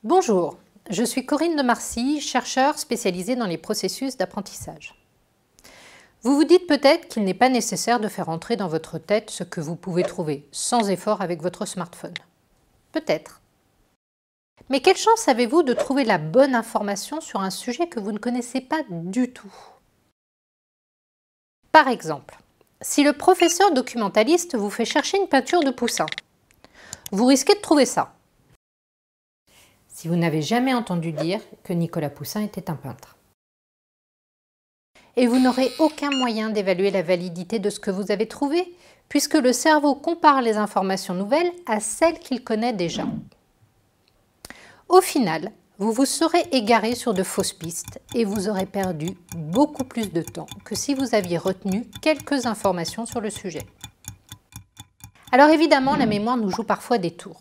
Bonjour, je suis Corinne de Marcy, chercheure spécialisée dans les processus d'apprentissage. Vous vous dites peut-être qu'il n'est pas nécessaire de faire entrer dans votre tête ce que vous pouvez trouver sans effort avec votre smartphone. Peut-être. Mais quelle chance avez-vous de trouver la bonne information sur un sujet que vous ne connaissez pas du tout? Par exemple, si le professeur documentaliste vous fait chercher une peinture de Poussin, vous risquez de trouver ça. Si vous n'avez jamais entendu dire que Nicolas Poussin était un peintre. Et vous n'aurez aucun moyen d'évaluer la validité de ce que vous avez trouvé, puisque le cerveau compare les informations nouvelles à celles qu'il connaît déjà. Au final, vous vous serez égaré sur de fausses pistes et vous aurez perdu beaucoup plus de temps que si vous aviez retenu quelques informations sur le sujet. Alors évidemment, la mémoire nous joue parfois des tours.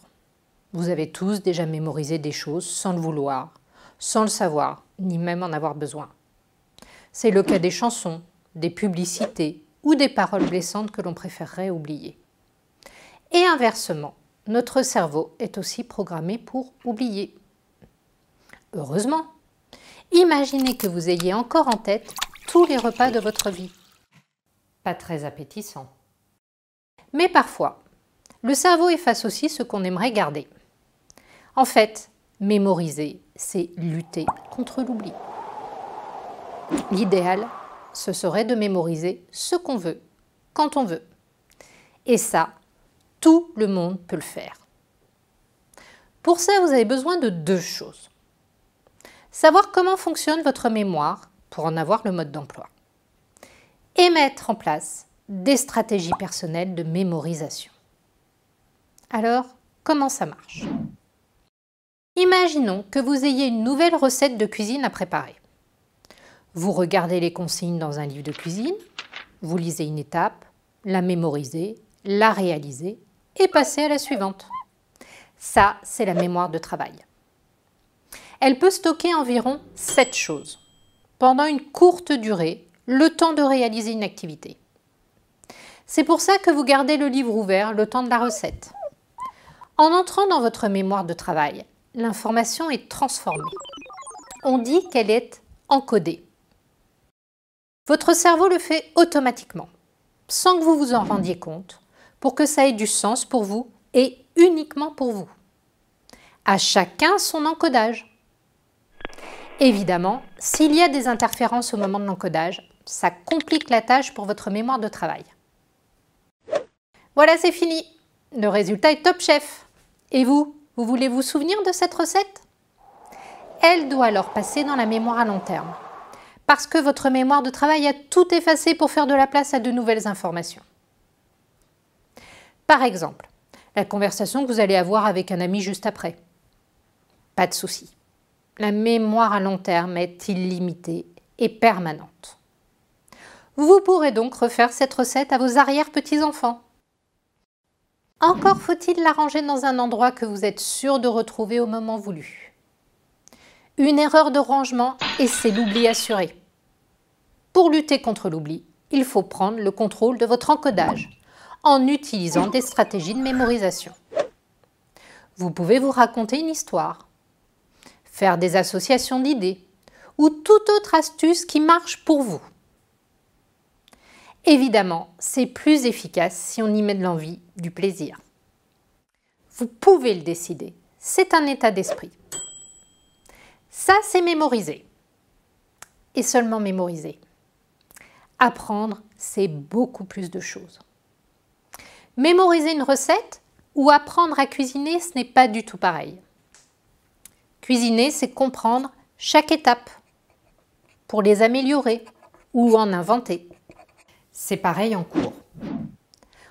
Vous avez tous déjà mémorisé des choses sans le vouloir, sans le savoir, ni même en avoir besoin. C'est le cas des chansons, des publicités ou des paroles blessantes que l'on préférerait oublier. Et inversement, notre cerveau est aussi programmé pour oublier. Heureusement, imaginez que vous ayez encore en tête tous les repas de votre vie. Pas très appétissant. Mais parfois, le cerveau efface aussi ce qu'on aimerait garder. En fait, mémoriser, c'est lutter contre l'oubli. L'idéal, ce serait de mémoriser ce qu'on veut, quand on veut. Et ça, tout le monde peut le faire. Pour ça, vous avez besoin de deux choses. Savoir comment fonctionne votre mémoire pour en avoir le mode d'emploi. Et mettre en place des stratégies personnelles de mémorisation. Alors, comment ça marche ? Imaginons que vous ayez une nouvelle recette de cuisine à préparer. Vous regardez les consignes dans un livre de cuisine, vous lisez une étape, la mémorisez, la réalisez et passez à la suivante. Ça, c'est la mémoire de travail. Elle peut stocker environ 7 choses, pendant une courte durée, le temps de réaliser une activité. C'est pour ça que vous gardez le livre ouvert le temps de la recette. En entrant dans votre mémoire de travail, l'information est transformée. On dit qu'elle est encodée. Votre cerveau le fait automatiquement, sans que vous vous en rendiez compte, pour que ça ait du sens pour vous et uniquement pour vous. À chacun son encodage. Évidemment, s'il y a des interférences au moment de l'encodage, ça complique la tâche pour votre mémoire de travail. Voilà, c'est fini. Le résultat est top chef. Et vous voulez vous souvenir de cette recette? Elle doit alors passer dans la mémoire à long terme, parce que votre mémoire de travail a tout effacé pour faire de la place à de nouvelles informations. Par exemple, la conversation que vous allez avoir avec un ami juste après. Pas de souci. La mémoire à long terme est illimitée et permanente. Vous pourrez donc refaire cette recette à vos arrière-petits-enfants. Encore faut-il la ranger dans un endroit que vous êtes sûr de retrouver au moment voulu. Une erreur de rangement et c'est l'oubli assuré. Pour lutter contre l'oubli, il faut prendre le contrôle de votre encodage en utilisant des stratégies de mémorisation. Vous pouvez vous raconter une histoire, faire des associations d'idées ou toute autre astuce qui marche pour vous. Évidemment, c'est plus efficace si on y met de l'envie, du plaisir. Vous pouvez le décider, c'est un état d'esprit. Ça, c'est mémoriser. Et seulement mémoriser. Apprendre, c'est beaucoup plus de choses. Mémoriser une recette ou apprendre à cuisiner, ce n'est pas du tout pareil. Cuisiner, c'est comprendre chaque étape pour les améliorer ou en inventer. C'est pareil en cours.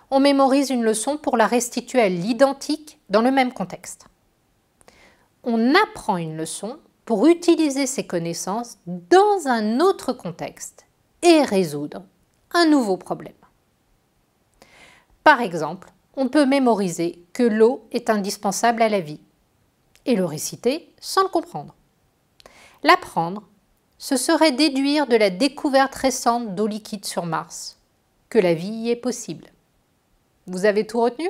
On mémorise une leçon pour la restituer à l'identique dans le même contexte. On apprend une leçon pour utiliser ses connaissances dans un autre contexte et résoudre un nouveau problème. Par exemple, on peut mémoriser que l'eau est indispensable à la vie et le réciter sans le comprendre. L'apprendre, ce serait déduire de la découverte récente d'eau liquide sur Mars que la vie y est possible. Vous avez tout retenu ?